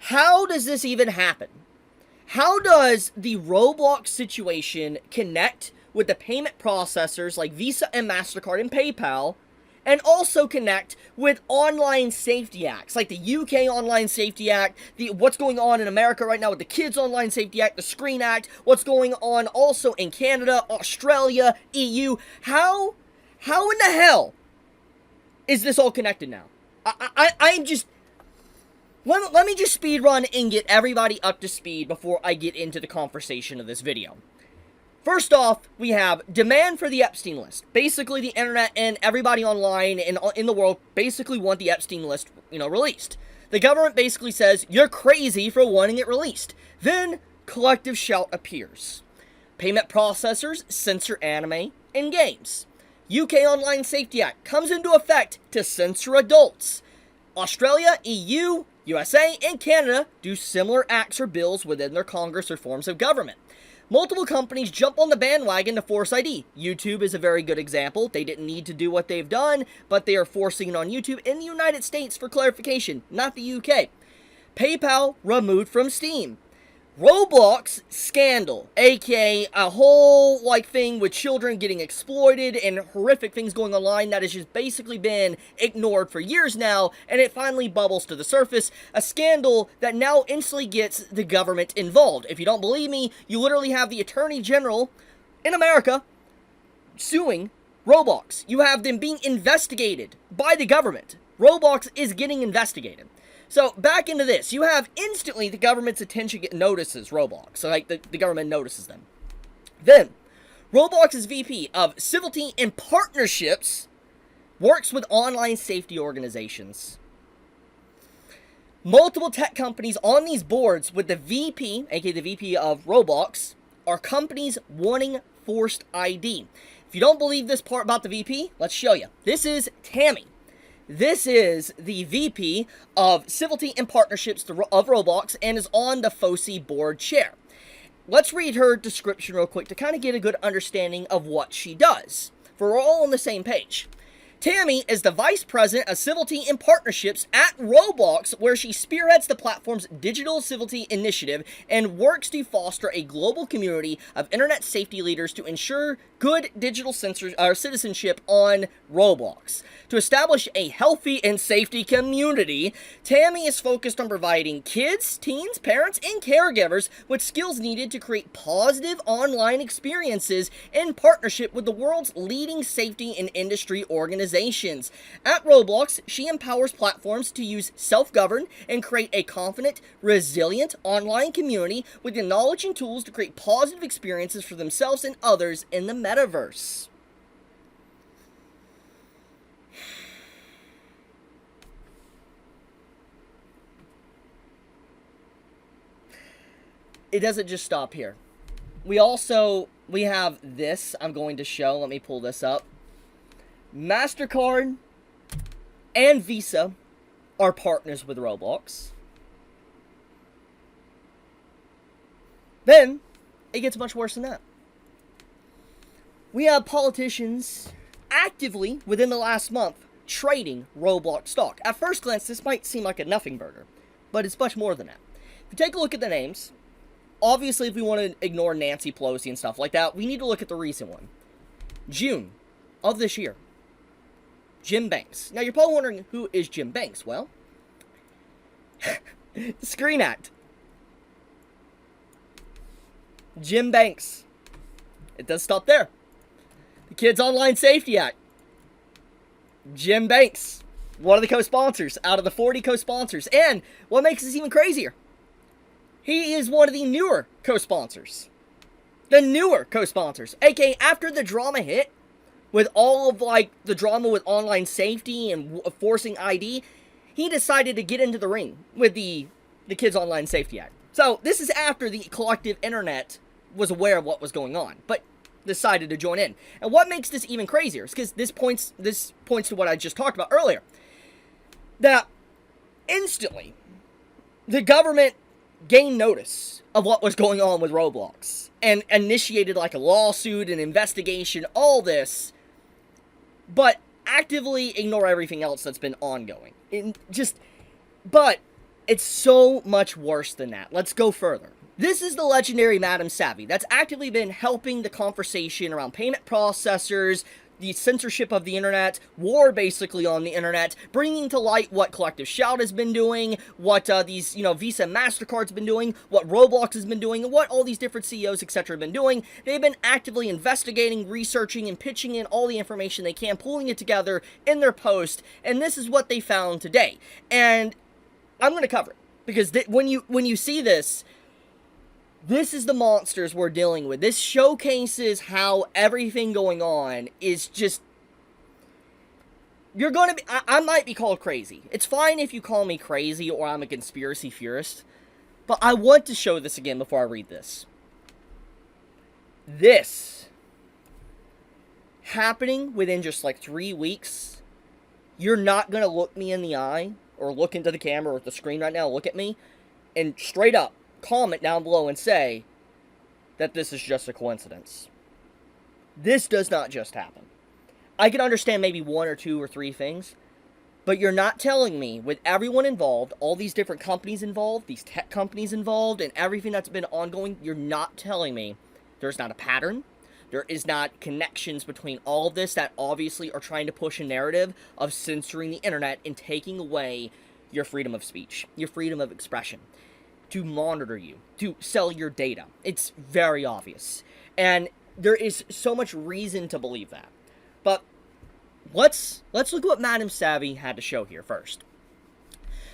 How does this even happen? How does the Roblox situation connect with the payment processors like Visa and MasterCard and PayPal, and also connect with online safety acts like the UK Online Safety Act, what's going on in America right now with the Kids Online Safety Act, the Screen Act, what's going on also in Canada, Australia, EU? How in the hell is this all connected now? I'm just... Let me just speed run and get everybody up to speed before I get into the conversation of this video. First off, we have demand for the Epstein list. Basically, the internet and everybody online and in the world basically want the Epstein list, released. The government basically says, you're crazy for wanting it released. Then, collective shout appears. Payment processors censor anime and games. UK Online Safety Act comes into effect to censor adults. Australia, EU, USA, and Canada do similar acts or bills within their Congress or forms of government. Multiple companies jump on the bandwagon to force ID. YouTube is a very good example. They didn't need to do what they've done, but they are forcing it on YouTube in the United States for clarification, not the UK. PayPal removed from Steam. Roblox scandal, aka a whole thing with children getting exploited and horrific things going online that has just basically been ignored for years now, and it finally bubbles to the surface. A scandal that now instantly gets the government involved. If you don't believe me, you literally have the Attorney General in America suing Roblox. You have them being investigated by the government. Roblox is getting investigated. So, back into this. You have instantly the government's attention notices Roblox. So, the government notices them. Then, Roblox's VP of Civility and Partnerships works with online safety organizations. Multiple tech companies on these boards with the VP, aka the VP of Roblox, are companies wanting forced ID. If you don't believe this part about the VP, let's show you. This is Tammy. This is the VP of Civility and Partnerships of Roblox and is on the FOSI board chair. Let's read her description real quick to kind of get a good understanding of what she does, for we're all on the same page. Tammy is the Vice President of Civility and Partnerships at Roblox, where she spearheads the platform's digital civility initiative and works to foster a global community of internet safety leaders to ensure good digital citizenship on Roblox. To establish a healthy and safety community, Tammy is focused on providing kids, teens, parents, and caregivers with skills needed to create positive online experiences in partnership with the world's leading safety and industry organizations. At Roblox, she empowers platforms to use self-govern and create a confident, resilient online community with the knowledge and tools to create positive experiences for themselves and others in the metaverse. It doesn't just stop here. We have this I'm going to show. Let me pull this up. MasterCard and Visa are partners with Roblox. Then, it gets much worse than that. We have politicians actively, within the last month, trading Roblox stock. At first glance, this might seem like a nothing burger, but it's much more than that. If you take a look at the names, obviously if we want to ignore Nancy Pelosi and stuff like that, we need to look at the recent one. June of this year. Jim Banks. Now, you're probably wondering, who is Jim Banks? Well, Screen Act. Jim Banks. It does stop there. The Kids Online Safety Act. Jim Banks. One of the co-sponsors out of the 40 co-sponsors. And what makes this even crazier, he is one of the newer co-sponsors. The newer co-sponsors. AKA, after the drama hit, with all of, the drama with online safety and forcing ID, he decided to get into the ring with the Kids Online Safety Act. So, this is after the collective internet was aware of what was going on, but decided to join in. And what makes this even crazier is because this points to what I just talked about earlier. That instantly, the government gained notice of what was going on with Roblox and initiated a lawsuit, an investigation, all this, but actively ignore everything else that's been ongoing. But it's so much worse than that. Let's go further. This is the legendary Madam Savvy that's actively been helping the conversation around payment processors, the censorship of the internet, war basically on the internet, bringing to light what Collective Shout has been doing, what these, Visa and MasterCard's been doing, what Roblox has been doing, and what all these different CEOs, etc. have been doing. They've been actively investigating, researching, and pitching in all the information they can, pulling it together in their post, and this is what they found today. And I'm going to cover it, because when you see this, this is the monsters we're dealing with. This showcases how everything going on is just... You're going to be... I might be called crazy. It's fine if you call me crazy or I'm a conspiracy theorist. But I want to show this again before I read this. This happening within just like 3 weeks. You're not going to look me in the eye or look into the camera or the screen right now, look at me, and straight up comment down below and say that this is just a coincidence. This does not just happen. I can understand maybe 1 or 2 or 3 things, but you're not telling me, with everyone involved, all these different companies involved, these tech companies involved, and everything that's been ongoing, you're not telling me there's not a pattern, there is not connections between all of this that obviously are trying to push a narrative of censoring the internet and taking away your freedom of speech, your freedom of expression, to monitor you, to sell your data. It's very obvious. And there is so much reason to believe that. But let's look at what Madam Savvy had to show here first.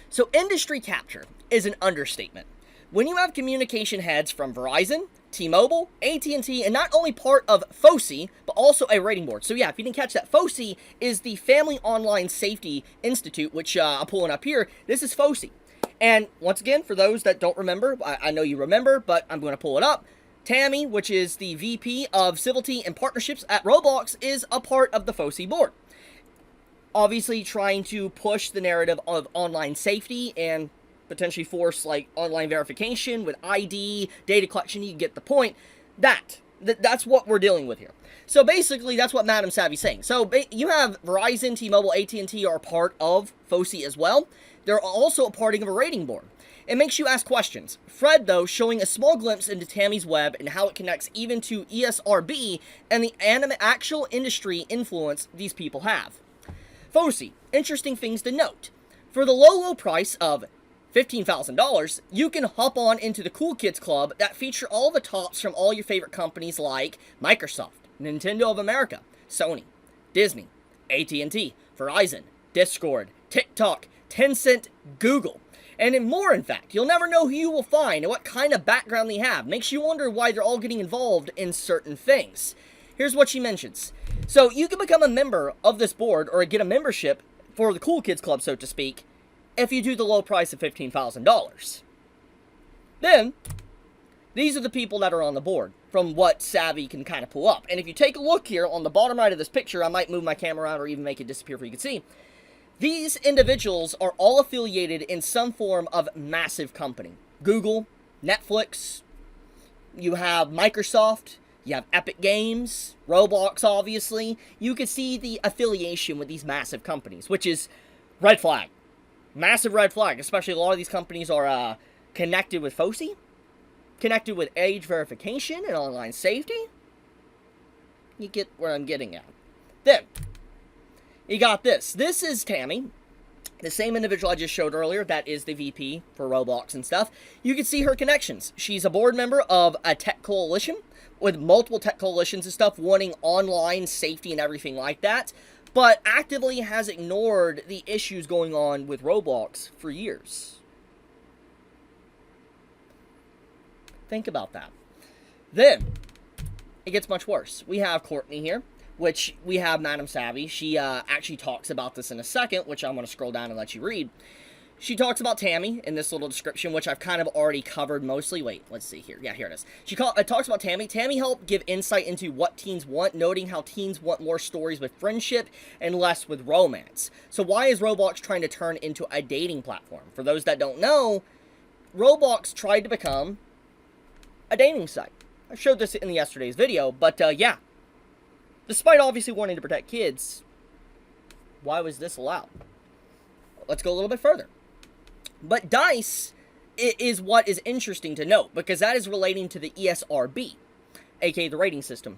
So industry capture is an understatement. When you have communication heads from Verizon, T-Mobile, AT&T, and not only part of FOSI, but also a rating board. So yeah, if you didn't catch that, FOSI is the Family Online Safety Institute, which I'm pulling up here. This is FOSI. And once again, for those that don't remember, I know you remember, but I'm going to pull it up. Tammy, which is the VP of Civility and Partnerships at Roblox, is a part of the FOSI board. Obviously trying to push the narrative of online safety and potentially force like online verification with ID, data collection. You get the point. That's what we're dealing with here. So basically, that's what Madam Savvy's saying. So you have Verizon, T-Mobile, AT&T are part of FOSI as well. They're also a part of a rating board. It makes you ask questions. Fred, though, showing a small glimpse into Tammy's web and how it connects even to ESRB and the actual industry influence these people have. FOSI, interesting things to note. For the low price of $15,000, you can hop on into the Cool Kids Club that feature all the tops from all your favorite companies like Microsoft, Nintendo of America, Sony, Disney, AT&T, Verizon, Discord, TikTok, Tencent, Google, and more. In fact, you'll never know who you will find and what kind of background they have. Makes you wonder why they're all getting involved in certain things. Here's what she mentions. So you can become a member of this board or get a membership for the Cool Kids Club, so to speak, if you do the low price of $15,000. Then, these are the people that are on the board, from what Savvy can kind of pull up. And if you take a look here on the bottom right of this picture, I might move my camera around or even make it disappear for you can see. These individuals are all affiliated in some form of massive company. Google, Netflix, you have Microsoft, you have Epic Games, Roblox, obviously. You can see the affiliation with these massive companies, which is red flag. Massive red flag, especially a lot of these companies are connected with FOSI, connected with age verification and online safety. You get where I'm getting at. Then, you got this. This is Tammy, the same individual I just showed earlier. That is the VP for Roblox and stuff. You can see her connections. She's a board member of a tech coalition with multiple tech coalitions and stuff wanting online safety and everything like that, but actively has ignored the issues going on with Roblox for years. Think about that. Then, it gets much worse. We have Courtney here, which we have Madam Savvy. She actually talks about this in a second, which I'm going to scroll down and let you read. She talks about Tammy in this little description, which I've kind of already covered mostly. Wait, let's see here. Yeah, here it is. She talks about Tammy. Tammy helped give insight into what teens want, noting how teens want more stories with friendship and less with romance. So why is Roblox trying to turn into a dating platform? For those that don't know, Roblox tried to become a dating site. I showed this in yesterday's video, but yeah. Despite obviously wanting to protect kids, why was this allowed? Let's go a little bit further. But DICE is what is interesting to note, because that is relating to the ESRB, aka the rating system.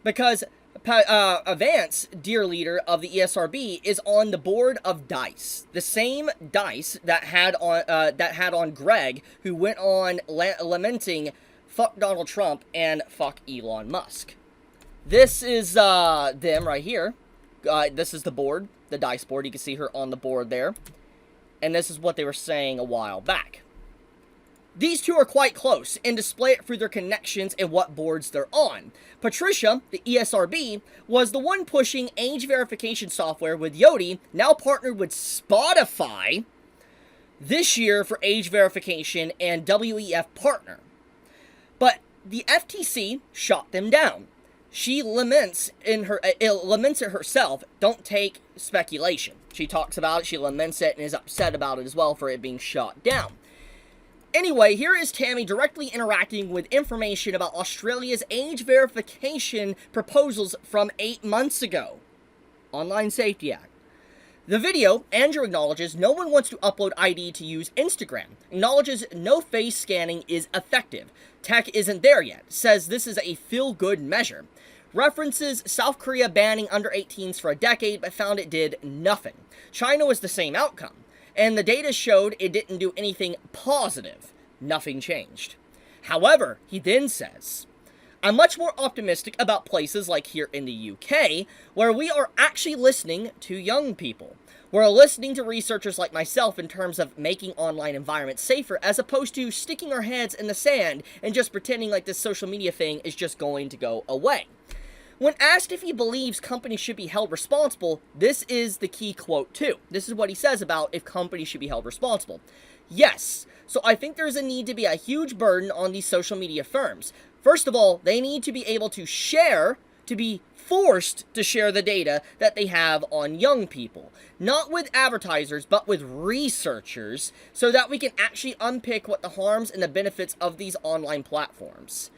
Because Vance, dear leader of the ESRB, is on the board of DICE, the same DICE that had on Greg, who went on lamenting "fuck Donald Trump" and "fuck Elon Musk." This is them right here. This is the board, the DICE board. You can see her on the board there, and this is what they were saying a while back. These two are quite close and display it through their connections and what boards they're on. Patricia, the ESRB, was the one pushing age verification software with Yodi, now partnered with Spotify this year for age verification and WEF partner. But the FTC shot them down. She laments it herself. Don't take speculation. She talks about it, she laments it, and is upset about it as well for it being shot down. Anyway, here is Tammy directly interacting with information about Australia's age verification proposals from 8 months ago. Online Safety Act. The video, Andrew acknowledges no one wants to upload ID to use Instagram, acknowledges no face scanning is effective, tech isn't there yet, says this is a feel-good measure, references South Korea banning under 18s for a decade but found it did nothing. China was the same outcome. And the data showed it didn't do anything positive. Nothing changed. However, he then says, I'm much more optimistic about places like here in the UK, where we are actually listening to young people. We're listening to researchers like myself in terms of making online environments safer, as opposed to sticking our heads in the sand and just pretending like this social media thing is just going to go away. When asked if he believes companies should be held responsible, this is the key quote too. This is what he says about if companies should be held responsible. Yes, so I think there's a need to be a huge burden on these social media firms. First of all, they need to be able to share, to be forced to share the data that they have on young people. Not with advertisers, but with researchers, so that we can actually unpick what the harms and the benefits of these online platforms.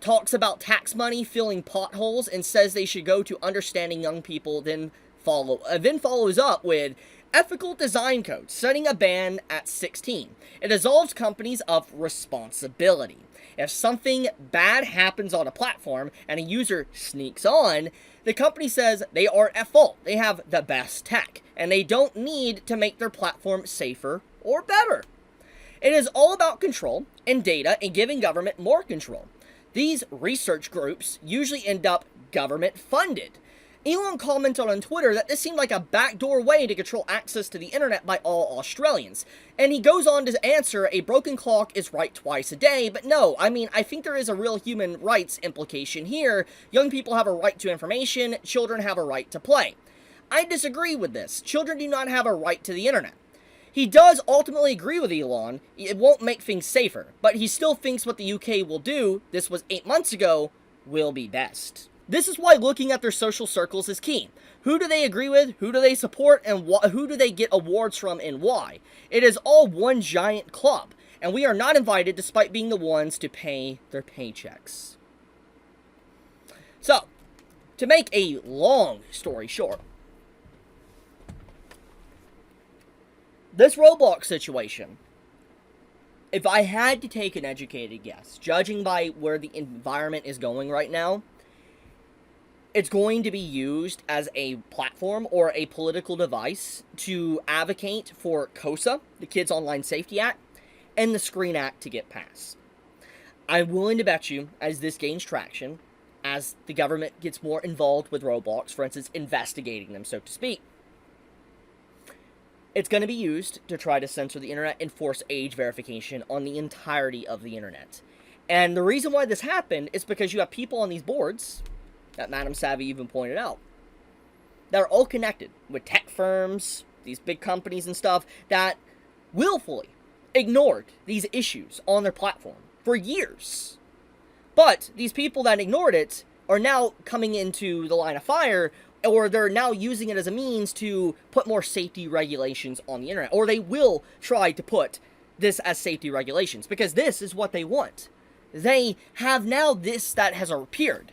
Talks about tax money filling potholes and says they should go to understanding young people, then follows up with ethical design code, setting a ban at 16. It absolves companies of responsibility. If something bad happens on a platform and a user sneaks on, the company says they are at fault. They have the best tech, and they don't need to make their platform safer or better. It is all about control and data and giving government more control. These research groups usually end up government funded. Elon commented on Twitter that this seemed like a backdoor way to control access to the internet by all Australians. And he goes on to answer, a broken clock is right twice a day, but no, I think there is a real human rights implication here. Young people have a right to information, children have a right to play. I disagree with this. Children do not have a right to the internet. He does ultimately agree with Elon, it won't make things safer, but he still thinks what the UK will do, this was 8 months ago, will be best. This is why looking at their social circles is key. Who do they agree with, who do they support, and who do they get awards from and why? It is all one giant club, and we are not invited despite being the ones to pay their paychecks. So, to make a long story short, this Roblox situation, if I had to take an educated guess, judging by where the environment is going right now, it's going to be used as a platform or a political device to advocate for COSA, the Kids Online Safety Act, and the Screen Act to get passed. I'm willing to bet you, as this gains traction, as the government gets more involved with Roblox, for instance, investigating them, so to speak, it's going to be used to try to censor the internet and force age verification on the entirety of the internet. And the reason why this happened is because you have people on these boards, that Madam Savvy even pointed out, that are all connected with tech firms, these big companies and stuff, that willfully ignored these issues on their platform for years. But these people that ignored it are now coming into the line of fire, or they're now using it as a means to put more safety regulations on the internet. Or they will try to put this as safety regulations, because this is what they want. They have now this that has appeared,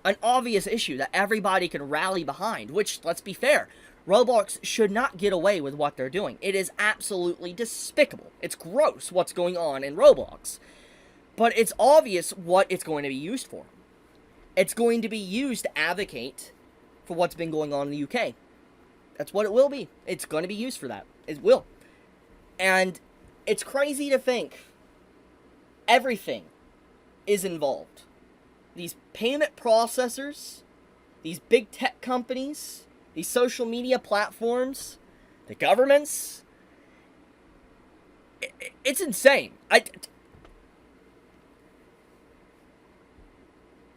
an obvious issue that everybody can rally behind, which, let's be fair, Roblox should not get away with what they're doing. It is absolutely despicable. It's gross what's going on in Roblox. But it's obvious what it's going to be used for. It's going to be used to advocate for what's been going on in the UK. That's what it will be. It's going to be used for that. It will. And it's crazy to think everything is involved. These payment processors, these big tech companies, these social media platforms, the governments. It's insane.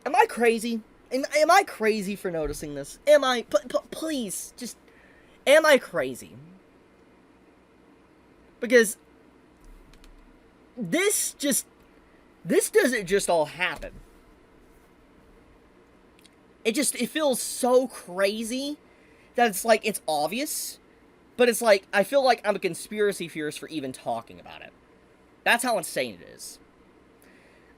Am I crazy? Am I crazy for noticing this? Am I? Please, just, am I crazy? Because this doesn't just all happen. It feels so crazy that it's like, it's obvious, but it's like, I feel like I'm a conspiracy theorist for even talking about it. That's how insane it is.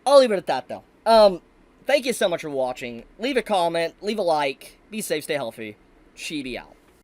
I'll leave it at that, though. Thank you so much for watching. Leave a comment, leave a like, be safe, stay healthy. Chibi out.